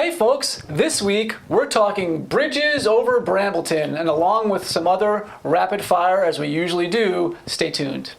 Hey folks, this week we're talking bridges over Brambleton, and along with some other rapid fire as we usually do, stay tuned.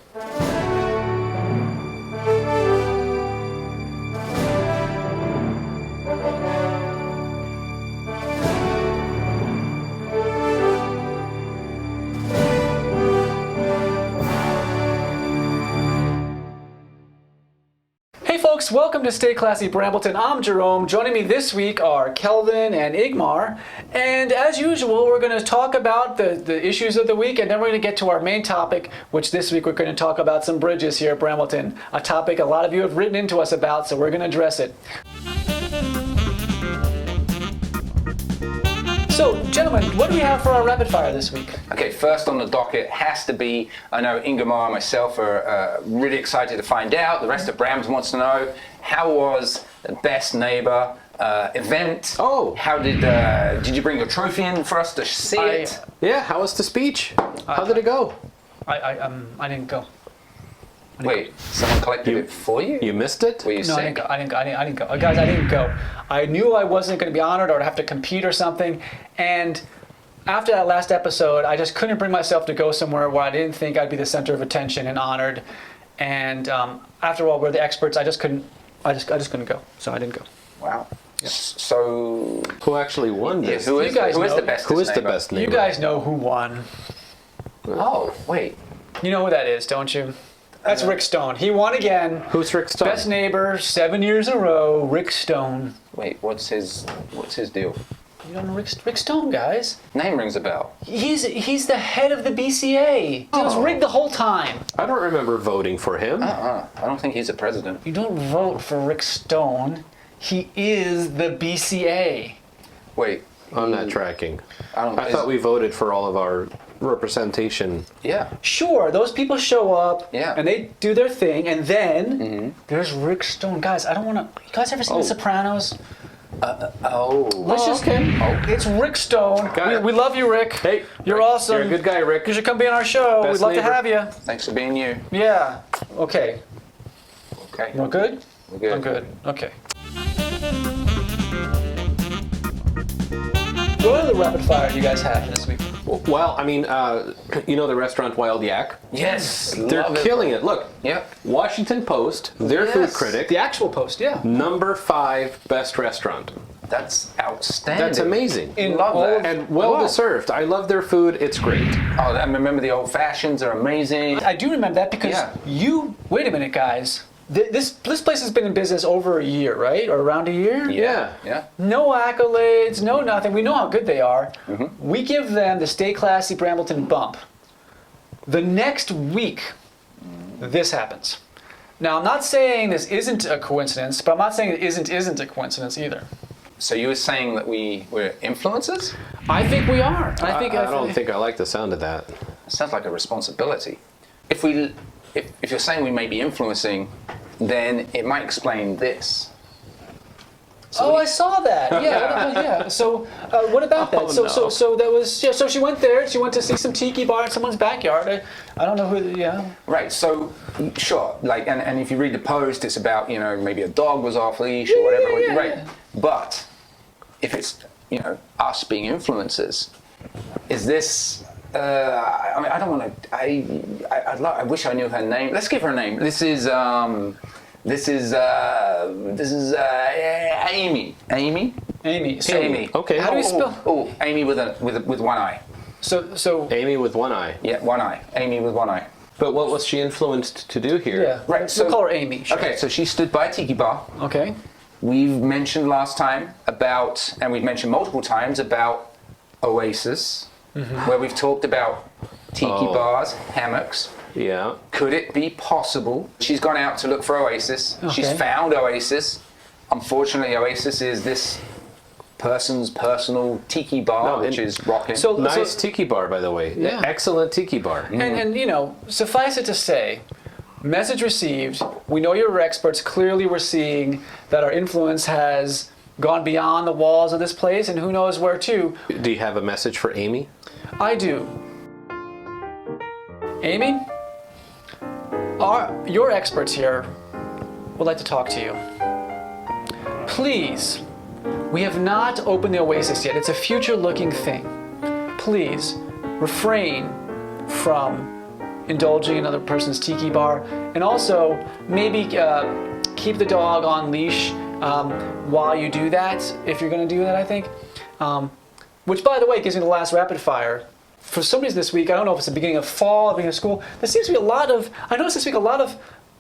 Hey folks, welcome to Stay Classy Brambleton. I'm Jerome. Joining me this week are Kelvin and Igmar. And as usual, we're going to talk about the issues of the week, and then we're going to get to our main topic, which this week we're going to talk about some bridges here at Brambleton, a topic a lot of you have written into us about, so we're going to address it. So, gentlemen, what do we have for our rapid fire this week? Okay, first on the docket has to be, I know Ingemar and myself are really excited to find out. The rest of Brams wants to know, how was the Best Neighbor event? Oh. How did you bring your trophy in for us to see it? Yeah, how was the speech? How did it go? I didn't go. Wait, someone collected it for you? You missed it? Were you No, sick? I didn't go. Guys, I didn't go. I knew I wasn't going to be honored or have to compete or something. And after that last episode, I just couldn't bring myself to go somewhere where I didn't think I'd be the center of attention and honored. And after all, we're the experts. I just couldn't go. So I didn't go. Wow. So, Who actually won yeah, this? who is the best Who is the neighbor? best neighbor? You guys know who won. Oh, wait. You know who that is, don't you? That's Rick Stone. He won again. Who's Rick Stone? Best neighbor, 7 years in a row. Rick Stone. Wait, what's his deal? You don't know Rick Stone, guys? Name rings a bell. He's the head of the BCA. It was rigged the whole time. I don't remember voting for him. I don't think he's a president. You don't vote for Rick Stone. He is the BCA. Wait. I'm not tracking. I Is- thought we voted for all of our representation. Yeah. Sure, those people show up Yeah. and they do their thing, and then there's Rick Stone. Guys, I don't want to. You guys ever seen The Sopranos? Oh. Let's just. okay. It's Rick Stone. Got it. We love you, Rick. Hey, you're Rick, awesome. You're a good guy, Rick. You should come be on our show. Best We'd love neighbor. to have you. Thanks for being you. Yeah. Okay. Okay. We're good? We're good. I'm good. Okay. What other rapid fire do you guys have this week? Well, I mean, you know the restaurant Wild Yak? Yes. They're love it. killing it. Look, Yep. Washington Post, their Yes. food critic, The actual post, yeah. number 5 best restaurant. That's outstanding. That's amazing. Love that. And well deserved. I love their food. It's great. Oh, I remember the old fashions are amazing. I do remember that because Yeah. wait a minute, guys. This place has been in business over a year, right? Or around a year? Yeah. Yeah. No accolades, no nothing. We know how good they are. We give them the Stay Classy Brambleton bump. The next week, this happens. Now, I'm not saying this isn't a coincidence, but I'm not saying it isn't a coincidence either. So you were saying that we were influencers? I think we are. I don't think I like the sound of that. It sounds like a responsibility. If you're saying we may be influencing, then it might explain this. Oh, I saw that. Yeah, yeah. So, what about that? Oh, So, no. so that was. Yeah, so she went there. She went to see some tiki bar in someone's backyard. I don't know who. Yeah. Right, so sure, like, and if you read the post, it's about, maybe a dog was off leash or whatever, yeah, right? yeah. But if it's, us being influencers, is this? I mean, I don't want to. I wish I knew her name. Let's give her a name. This is Amy. Amy. Amy. So, Amy. Okay. How do we spell? Oh, Amy with one eye. So. Amy with one eye. Yeah, one eye. Amy with one eye. But what was she influenced to do here? Yeah. Right, We'll so- call her Amy. Sure. Okay, so she stood by a tiki bar. Okay. We've mentioned last time about, and we've mentioned multiple times about Oasis, where we've talked about tiki bars, hammocks. Yeah. Could it be possible she's gone out to look for Oasis? Okay. She's found Oasis. Unfortunately, Oasis is this person's personal tiki bar, No, which is rocking. So- Nice tiki bar, by the way. Yeah. Excellent tiki bar. And suffice it to say, message received. We know you're experts. Clearly, we're seeing that our influence has gone beyond the walls of this place, and who knows where to. Do you have a message for Amy? I do. Amy, your experts here would like to talk to you. Please We have not opened the Oasis yet. It's a future-looking thing. Please refrain from indulging in another person's tiki bar, and also maybe keep the dog on leash while you do that, if you're going to do that, I think. Which, by the way, gives me the last rapid fire. For some reason this week, I don't know if it's the beginning of fall, beginning of school, there seems to be I noticed this week a lot of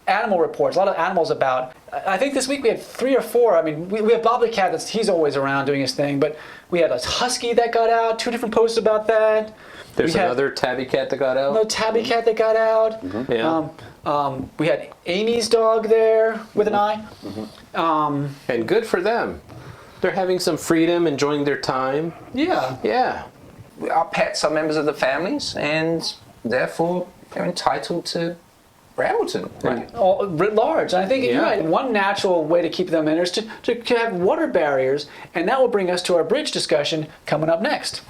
animal reports, a lot of animals about. I think this week we had 3 or 4. I mean, we have Bob the cat, he's always around doing his thing, but we had a husky that got out, 2 different posts about that. There's another tabby cat that got out. Another tabby cat that got out. Mm-hmm. Yeah. We had Amy's dog there with an eye. Mm-hmm. And good for them. They're having some freedom, enjoying their time. Yeah. Yeah. Our pets are members of the families, and therefore they're entitled to Brambleton. Right. All, writ large. And I think you're Yeah. right. One natural way to keep them in is to have water barriers, and that will bring us to our bridge discussion coming up next.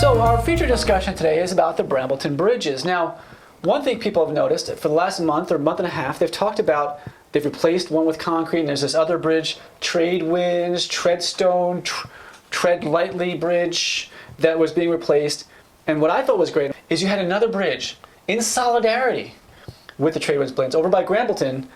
So our feature discussion today is about the Brambleton bridges. Now, one thing people have noticed for the last month or month and a half, they've talked about they've replaced one with concrete, and there's this other bridge, Trade Winds, Treadstone, Tread Lightly Bridge that was being replaced. And what I thought was great is you had another bridge in solidarity with the Trade Winds blends over by Brambleton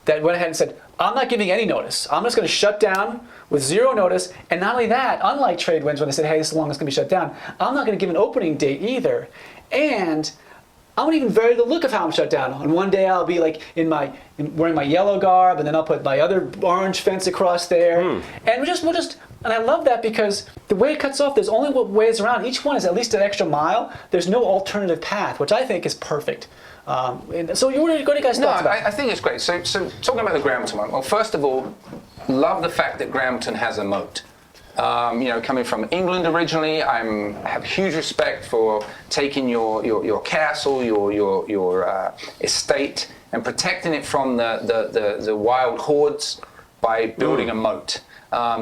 that went ahead and said, I'm not giving any notice. I'm just going to shut down with 0 notice. And not only that, unlike Trade Winds when they said, hey, this is long, it's going to be shut down, I'm not going to give an opening date either. And I won't even vary the look of how I'm shut down. On one day I'll be like wearing my yellow garb, and then I'll put my other orange fence across there. And we'll just, and I love that because the way it cuts off, there's only ways around. Each one is at least an extra mile. There's no alternative path, which I think is perfect. And so what do you guys thoughts about? I think it's great. So talking about the Brambleton one, well, first of all, love the fact that Brambleton has a moat. Coming from England originally, I have huge respect for taking your castle, your estate, and protecting it from the wild hordes by building a moat.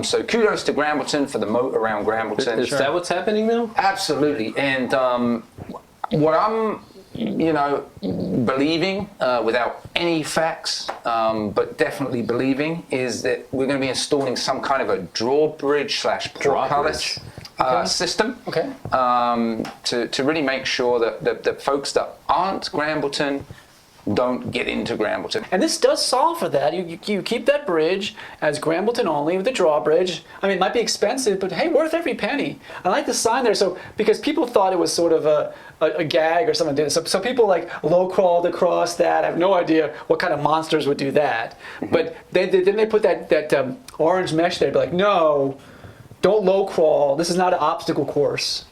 So kudos to Brambleton for the moat around Brambleton. Is that what's happening now? Absolutely. And what I'm believing without any facts, but definitely believing, is that we're going to be installing some kind of a drawbridge / portcullis system. Okay. To really make sure that the folks that aren't Brambleton don't get into Brambleton. And this does solve for that. You keep that bridge as Brambleton only with the drawbridge. I mean, it might be expensive, but hey, worth every penny. I like the sign there. So because people thought it was sort of a gag or something. So people like low crawled across that. I have no idea what kind of monsters would do that. But then they put that orange mesh there. Be like, no, don't low crawl. This is not an obstacle course.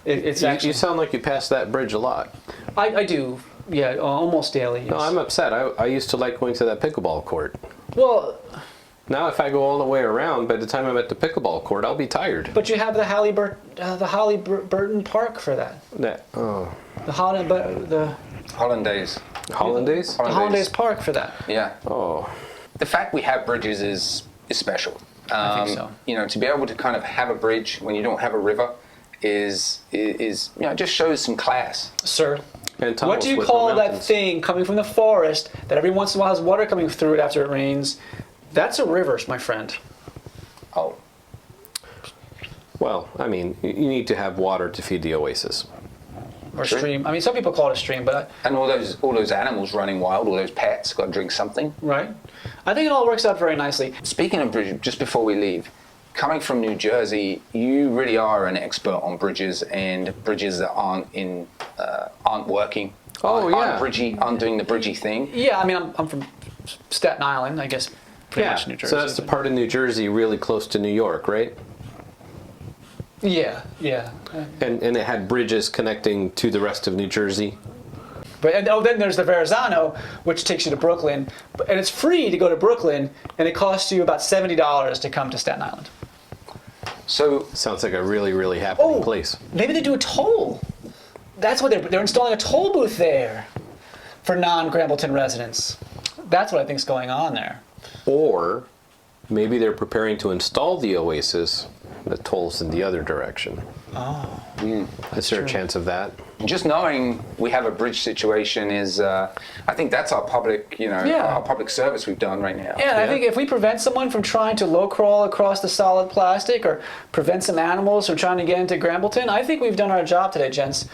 It's actually. You sound like you pass that bridge a lot. I do. Yeah, almost daily. Yes. No, I'm upset. I used to like going to that pickleball court. Well, Now if I go all the way around, by the time I'm at the pickleball court, I'll be tired. but you have the Halliburton Park for that. The Hollandaise. Hollandaise? Hollandaise Park for that. Yeah. Oh. The fact we have bridges is special. I think so. To be able to kind of have a bridge when you don't have a river is just shows some class. Sir, And what do you tunnels with call no that mountains. thing coming from the forest that every once in a while has water coming through it after it rains? That's a river, my friend. Oh. Well, I mean, you need to have water to feed the oasis. Or Sure. stream. I mean, some people call it a stream, but And all those animals running wild, all those pets got to drink something. right? I think it all works out very nicely. Speaking of bridges, just before we leave, coming from New Jersey, you really are an expert on bridges and bridges that aren't working. Oh, yeah. Aren't doing the bridgy thing. Yeah, I mean, I'm from Staten Island, I guess, pretty much New Jersey. So that's the part of New Jersey really close to New York, right? Yeah. And it had bridges connecting to the rest of New Jersey. But then there's the Verrazano, which takes you to Brooklyn, and it's free to go to Brooklyn, and it costs you about $70 to come to Staten Island. So Sounds like a really, really happening place. Maybe they do a toll. That's what they're installing a toll booth there for non-Brambleton residents. That's what I think's going on there. Or maybe they're preparing to install the oasis the toll's in the other direction. Oh. Is there a chance of that? Just knowing we have a bridge situation is, I think that's our public, our public service we've done right now. Yeah, I think if we prevent someone from trying to low crawl across the solid plastic or prevent some animals from trying to get into Brambleton, I think we've done our job today, gents.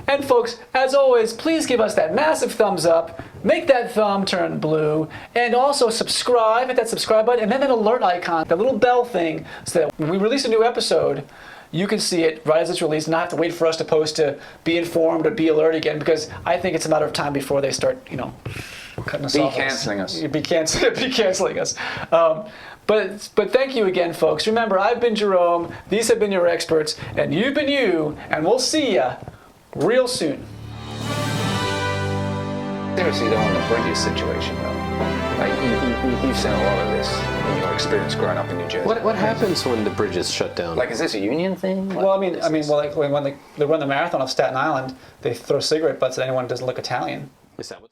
And folks, as always, please give us that massive thumbs up, make that thumb turn blue, and also subscribe, hit that subscribe button, and then that alert icon, that little bell thing, so that when we release a new episode, you can see it right as it's released, and not have to wait for us to post to be informed or be alert again, because I think it's a matter of time before they start, cutting us off. Canceling us. Be canceling us. But thank you again, folks. Remember, I've been Jerome, these have been your experts, and you've been you, and we'll see ya real soon. Seriously, though, on the bridges situation, though, like you've seen a lot of this in your experience growing up in New Jersey. What happens when the bridges shut down? Like, is this a union thing? Like, Well, when they run the marathon of Staten Island, they throw cigarette butts at anyone who doesn't look Italian. Is that what